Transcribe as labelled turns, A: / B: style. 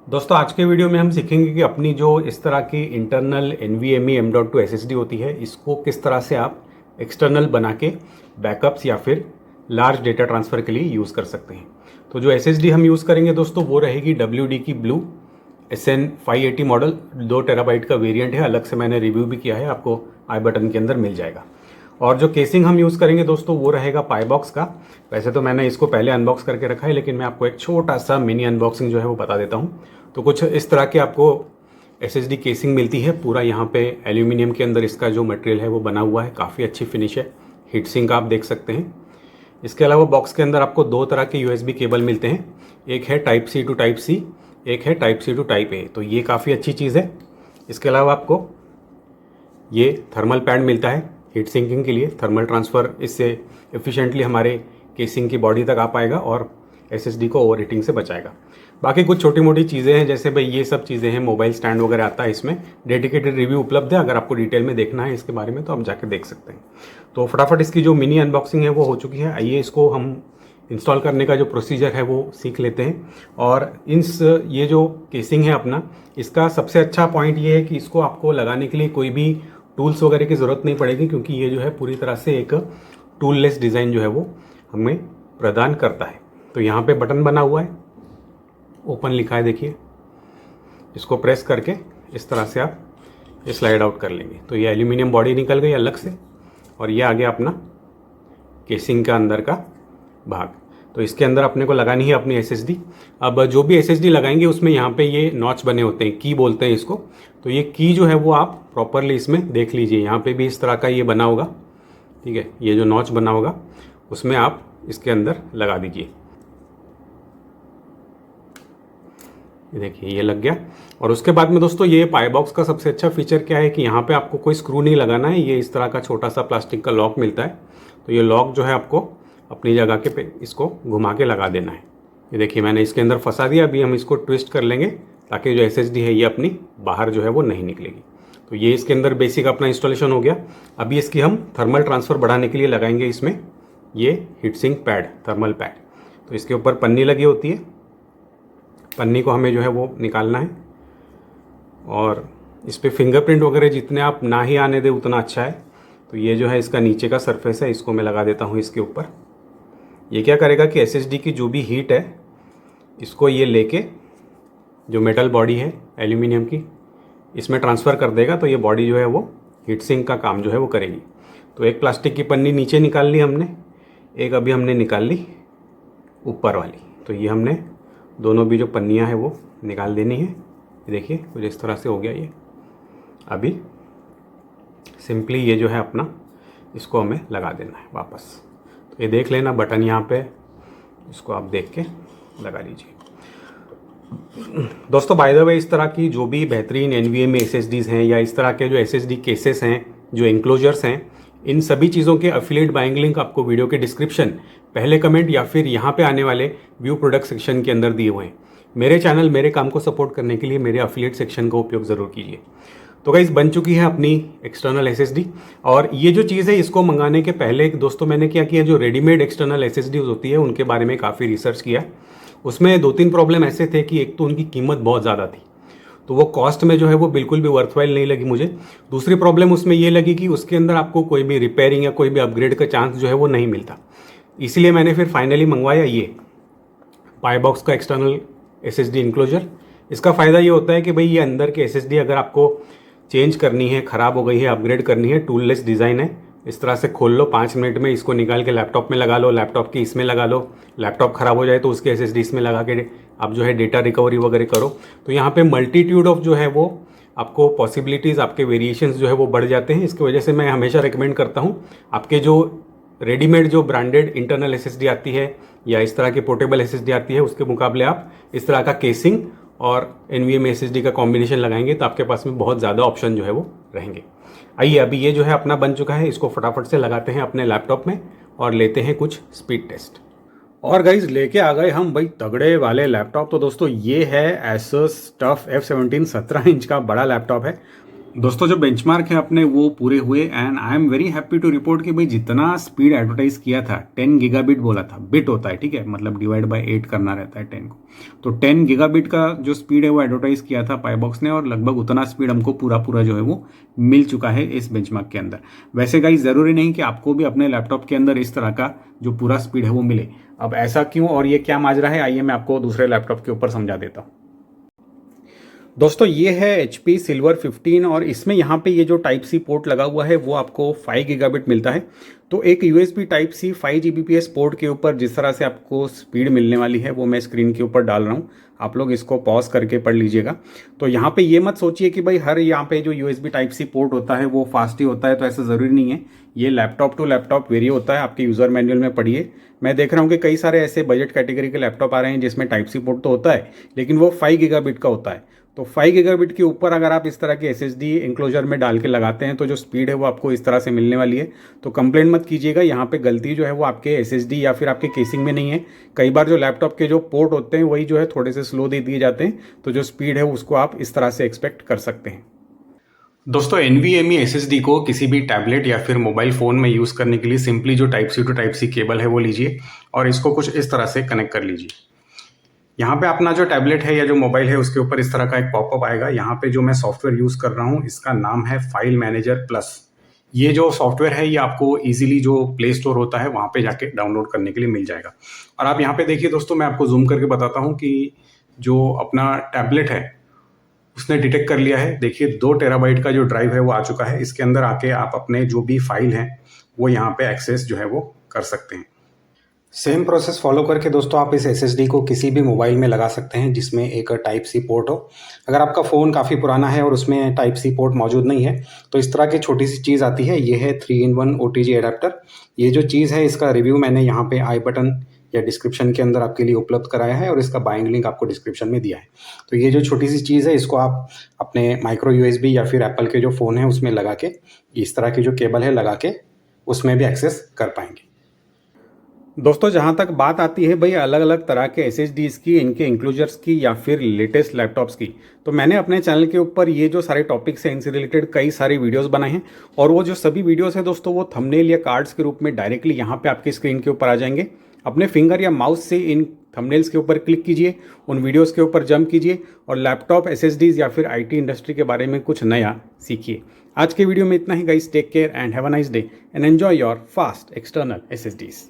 A: दोस्तों आज के वीडियो में हम सीखेंगे कि अपनी जो इस तरह की इंटरनल NVMe M.2 SSD होती है इसको किस तरह से आप एक्सटर्नल बना के बैकअप्स या फिर लार्ज डेटा ट्रांसफ़र के लिए यूज़ कर सकते हैं। तो जो SSD हम यूज़ करेंगे दोस्तों वो रहेगी WD की ब्लू SN580 मॉडल 2 TB का वेरिएंट है। अलग से मैंने रिव्यू भी किया है, आपको आई बटन के अंदर मिल जाएगा। और जो केसिंग हम यूज़ करेंगे दोस्तों वो रहेगा पाईबॉक्स का। वैसे तो मैंने इसको पहले अनबॉक्स करके रखा है, लेकिन मैं आपको एक छोटा सा मिनी अनबॉक्सिंग जो है वो बता देता हूँ। तो कुछ इस तरह की आपको SSD केसिंग मिलती है। पूरा यहाँ पे एल्यूमिनियम के अंदर इसका जो मटेरियल है वो बना हुआ है, काफ़ी अच्छी फिनिश है। हीट सिंक आप देख सकते हैं। इसके अलावा बॉक्स के अंदर आपको दो तरह के USB केबल मिलते हैं, एक है type C to type C, एक है type C to type A। तो ये काफ़ी अच्छी चीज़ है। इसके अलावा आपको ये थर्मल पैड मिलता है हीट सिंकिंग के लिए। थर्मल ट्रांसफ़र इससे एफिशिएंटली हमारे केसिंग की बॉडी तक आ पाएगा और SSD को ओवर हीटिंग से बचाएगा। बाकी कुछ छोटी मोटी चीज़ें हैं, जैसे भाई ये सब चीज़ें हैं, मोबाइल स्टैंड वगैरह आता है इसमें। डेडिकेटेड रिव्यू उपलब्ध है, अगर आपको डिटेल में देखना है इसके बारे में तो आप जाके देख सकते हैं। तो फटाफट इसकी जो मिनी अनबॉक्सिंग है वो हो चुकी है। आइए इसको हम इंस्टॉल करने का जो प्रोसीजर है वो सीख लेते हैं। और ये जो केसिंग है अपना, इसका सबसे अच्छा पॉइंट ये है कि इसको आपको लगाने के लिए कोई भी टूल्स वगैरह की ज़रूरत नहीं पड़ेगी, क्योंकि ये जो है पूरी तरह से एक टूललेस डिज़ाइन जो है वो हमें प्रदान करता है। तो यहाँ पे बटन बना हुआ है, ओपन लिखा है, देखिए। इसको प्रेस करके इस तरह से आप स्लाइड आउट कर लेंगे तो ये एल्यूमिनियम बॉडी निकल गई अलग से, और ये आ गया अपना केसिंग का अंदर का भाग। तो इसके अंदर अपने को लगानी है अपनी SSD। अब जो भी SSD लगाएंगे उसमें यहाँ पे ये नॉच बने होते हैं, की बोलते हैं इसको। तो ये की जो है वो आप प्रॉपरली इसमें देख लीजिए, यहाँ पे भी इस तरह का ये बना होगा, ठीक है। ये जो नॉच बना होगा उसमें आप इसके अंदर लगा दीजिए। ये देखिए ये लग गया। और उसके बाद में दोस्तों ये पाईबॉक्स का सबसे अच्छा फीचर क्या है कि यहाँ पे आपको कोई स्क्रू नहीं लगाना है। ये इस तरह का छोटा सा प्लास्टिक का लॉक मिलता है। तो ये लॉक जो है आपको अपनी जगह के पे इसको घुमा के लगा देना है। ये देखिए मैंने इसके अंदर फंसा दिया। अभी हम इसको ट्विस्ट कर लेंगे ताकि जो SSD है ये अपनी बाहर जो है वो नहीं निकलेगी। तो ये इसके अंदर बेसिक अपना इंस्टॉलेशन हो गया। अभी इसकी हम थर्मल ट्रांसफ़र बढ़ाने के लिए लगाएंगे इसमें ये heat sink pad, thermal pad. तो इसके ऊपर पन्नी लगी होती है, पन्नी को हमें जो है वो निकालना है। और इस पर फिंगरप्रिंट वगैरह जितने आप ना ही आने दें उतना अच्छा है। तो ये जो है इसका नीचे का सरफेस है, इसको मैं लगा देता हूँ इसके ऊपर। ये क्या करेगा कि SSD की जो भी हीट है इसको ये लेके जो मेटल बॉडी है एल्यूमिनियम की इसमें ट्रांसफ़र कर देगा। तो ये बॉडी जो है वो हीट सिंक का काम जो है वो करेगी। तो एक प्लास्टिक की पन्नी नीचे निकाल ली हमने, एक अभी हमने निकाल ली ऊपर वाली। तो ये हमने दोनों भी जो पन्नियाँ हैं वो निकाल देनी है। देखिए कुछ इस तरह से हो गया ये। अभी सिंपली ये जो है अपना इसको हमें लगा देना है वापस। तो ये देख लेना बटन यहाँ पे, इसको आप देख के लगा लीजिए। दोस्तों बाय द वे इस तरह की जो भी बेहतरीन NVMe SSDs हैं या इस तरह के जो SSD केसेस हैं, जो इंक्लोजर्स हैं, इन सभी चीज़ों के अफिलिएट बाइंग लिंक आपको वीडियो के डिस्क्रिप्शन, पहले कमेंट या फिर यहाँ पे आने वाले व्यू प्रोडक्ट सेक्शन के अंदर दिए हुए हैं। मेरे चैनल, मेरे काम को सपोर्ट करने के लिए मेरे अफिलिएट सेक्शन का उपयोग ज़रूर कीजिए। तो गाइस बन चुकी है अपनी एक्सटर्नल SSD। और ये जो चीज़ है इसको मंगाने के पहले दोस्तों मैंने क्या किया, जो रेडीमेड एक्सटर्नल SSD होती है उनके बारे में काफ़ी रिसर्च किया। उसमें 2-3 प्रॉब्लम ऐसे थे कि एक तो उनकी कीमत बहुत ज़्यादा थी, तो वो कॉस्ट में जो है वो बिल्कुल भी वर्थवाइल नहीं लगी मुझे। दूसरी प्रॉब्लम उसमें ये लगी कि उसके अंदर आपको कोई भी रिपेयरिंग या कोई भी अपग्रेड का चांस जो है वो नहीं मिलता। इसीलिए मैंने फिर फाइनली मंगवाया ये पाईबॉक्स का एक्सटर्नल SSD इंक्लोजर। इसका फ़ायदा ये होता है कि भाई ये अंदर के SSD अगर आपको चेंज करनी है, ख़राब हो गई है, अपग्रेड करनी है, टूललेस डिज़ाइन है। इस तरह से खोल लो, 5 मिनट में इसको निकाल के लैपटॉप में लगा लो, लैपटॉप की इसमें लगा लो। लैपटॉप ख़राब हो जाए तो उसके SSD इसमें लगा के आप जो है डेटा रिकवरी वगैरह करो। तो यहाँ पे मल्टीट्यूड ऑफ जो है वो आपको पॉसिबिलिटीज़, आपके वेरिएशंस जो है वो बढ़ जाते हैं। इसकी वजह से मैं हमेशा रिकमेंड करता हूँ आपके जो रेडीमेड जो ब्रांडेड इंटरनल SSD आती है या इस तरह की पोर्टेबल SSD आती है उसके मुकाबले आप इस तरह का केसिंग और NVMe SSD का कॉम्बिनेशन लगाएंगे तो आपके पास में बहुत ज़्यादा ऑप्शन जो है वो रहेंगे। आइए अभी ये जो है अपना बन चुका है, इसको फटाफट से लगाते हैं अपने लैपटॉप में और लेते हैं कुछ स्पीड टेस्ट। और गाइज लेके आ गए हम भाई तगड़े वाले लैपटॉप। तो दोस्तों ये है Asus TUF F17 17 इंच का बड़ा लैपटॉप है। दोस्तों जो बेंचमार्क है अपने वो पूरे हुए and I am very happy to report कि भाई जितना स्पीड एडवर्टाइज किया था 10 गीगाबिट बोला था, बिट होता है ठीक है, मतलब डिवाइड बाय 8 करना रहता है 10 को, तो 10 गीगाबिट का जो स्पीड है वो एडवर्टाइज किया था पाईबॉक्स ने और लगभग उतना स्पीड हमको पूरा जो है वो मिल चुका है इस बेंचमार्क के अंदर। वैसे गाइस ज़रूरी नहीं कि आपको भी अपने लैपटॉप के अंदर इस तरह का जो पूरा स्पीड है वो मिले। अब ऐसा क्यों और ये क्या माजरा है, आइए मैं आपको दूसरे लैपटॉप के ऊपर समझा देता हूँ। दोस्तों ये है HP Silver 15 और इसमें यहाँ पे ये जो टाइप सी पोर्ट लगा हुआ है वो आपको 5 गीगाबिट मिलता है। तो एक USB type C 5 Gbps port के ऊपर जिस तरह से आपको स्पीड मिलने वाली है वो मैं स्क्रीन के ऊपर डाल रहा हूँ, आप लोग इसको पॉज करके पढ़ लीजिएगा। तो यहाँ पे ये मत सोचिए कि भाई हर यहाँ पे जो USB टाइप सी पोर्ट होता है वो फास्ट ही होता है, तो ऐसा ज़रूरी नहीं है। ये लैपटॉप टू लैपटॉप वेरी होता है, आपके यूज़र मैनुअल में पढ़िए। मैं देख रहा हूँ कि कई सारे ऐसे बजट कैटेगरी के लैपटॉप आ रहे हैं जिसमें टाइप सी पोर्ट तो होता है लेकिन वो 5 गीगाबिट का होता है। तो 5 गीगाबिट के ऊपर अगर आप इस तरह के SSD इंक्लोजर में डाल के लगाते हैं तो जो स्पीड है वो आपको इस तरह से मिलने वाली है। तो कंप्लेंट मत कीजिएगा, यहाँ पे गलती जो है वो आपके SSD या फिर आपके केसिंग में नहीं है। कई बार जो लैपटॉप के जो पोर्ट होते हैं वही जो है थोड़े से स्लो दे दिए जाते हैं, तो जो स्पीड है उसको आप इस तरह से एक्सपेक्ट कर सकते हैं। दोस्तों NVMe SSD को किसी भी टैबलेट या फिर मोबाइल फ़ोन में यूज़ करने के लिए सिंपली जो type C to type C cable है वो लीजिए और इसको कुछ इस तरह से कनेक्ट कर लीजिए। यहाँ पे अपना जो टैबलेट है या जो मोबाइल है उसके ऊपर इस तरह का एक पॉपअप आएगा। यहाँ पे जो मैं सॉफ्टवेयर यूज़ कर रहा हूँ इसका नाम है फाइल मैनेजर प्लस। ये जो सॉफ्टवेयर है ये आपको इजीली जो प्ले स्टोर होता है वहाँ पे जाके डाउनलोड करने के लिए मिल जाएगा। और आप यहाँ पे देखिए दोस्तों, मैं आपको जूम करके बताता हूँ कि जो अपना टैबलेट है उसने डिटेक्ट कर लिया है। देखिए 2 टेराबाइट का जो ड्राइव है वो आ चुका है। इसके अंदर आके आप अपने जो भी फाइल हैं वो यहाँ पे एक्सेस जो है वो कर सकते हैं। सेम प्रोसेस फॉलो करके दोस्तों आप इस SSD को किसी भी मोबाइल में लगा सकते हैं जिसमें एक टाइप सी पोर्ट हो। अगर आपका फ़ोन काफ़ी पुराना है और उसमें टाइप सी पोर्ट मौजूद नहीं है तो इस तरह की छोटी सी चीज़ आती है, ये है 3-in-1 OTG एडाप्टर। ये जो चीज़ है इसका रिव्यू मैंने यहाँ पे आई बटन या डिस्क्रिप्शन के अंदर आपके लिए उपलब्ध कराया है और इसका बाइंग लिंक आपको डिस्क्रिप्शन में दिया है। तो ये जो छोटी सी चीज़ है इसको आप अपने माइक्रो USB या फिर एप्पल के जो फ़ोन है उसमें लगा के इस तरह की जो केबल है लगा के उसमें भी एक्सेस कर पाएंगे। दोस्तों जहाँ तक बात आती है भाई अलग अलग तरह के SSDs की, इनके इंक्लूजर्स की या फिर लेटेस्ट लैपटॉप्स की, तो मैंने अपने चैनल के ऊपर ये जो सारे टॉपिक्स हैं इनसे रिलेटेड कई सारे वीडियोस बनाए हैं और वो जो सभी वीडियोस हैं दोस्तों वो थंबनेल या कार्ड्स के रूप में डायरेक्टली यहाँ पे आपकी स्क्रीन के ऊपर आ जाएंगे। अपने फिंगर या माउस से इन थंबनेल्स के ऊपर क्लिक कीजिए, उन वीडियोस के ऊपर जंप कीजिए और लैपटॉप SSDs या फिर IT इंडस्ट्री के बारे में कुछ नया सीखिए। आज के वीडियो में इतना ही guys, take care and have a nice day and enjoy your fast external SSDs।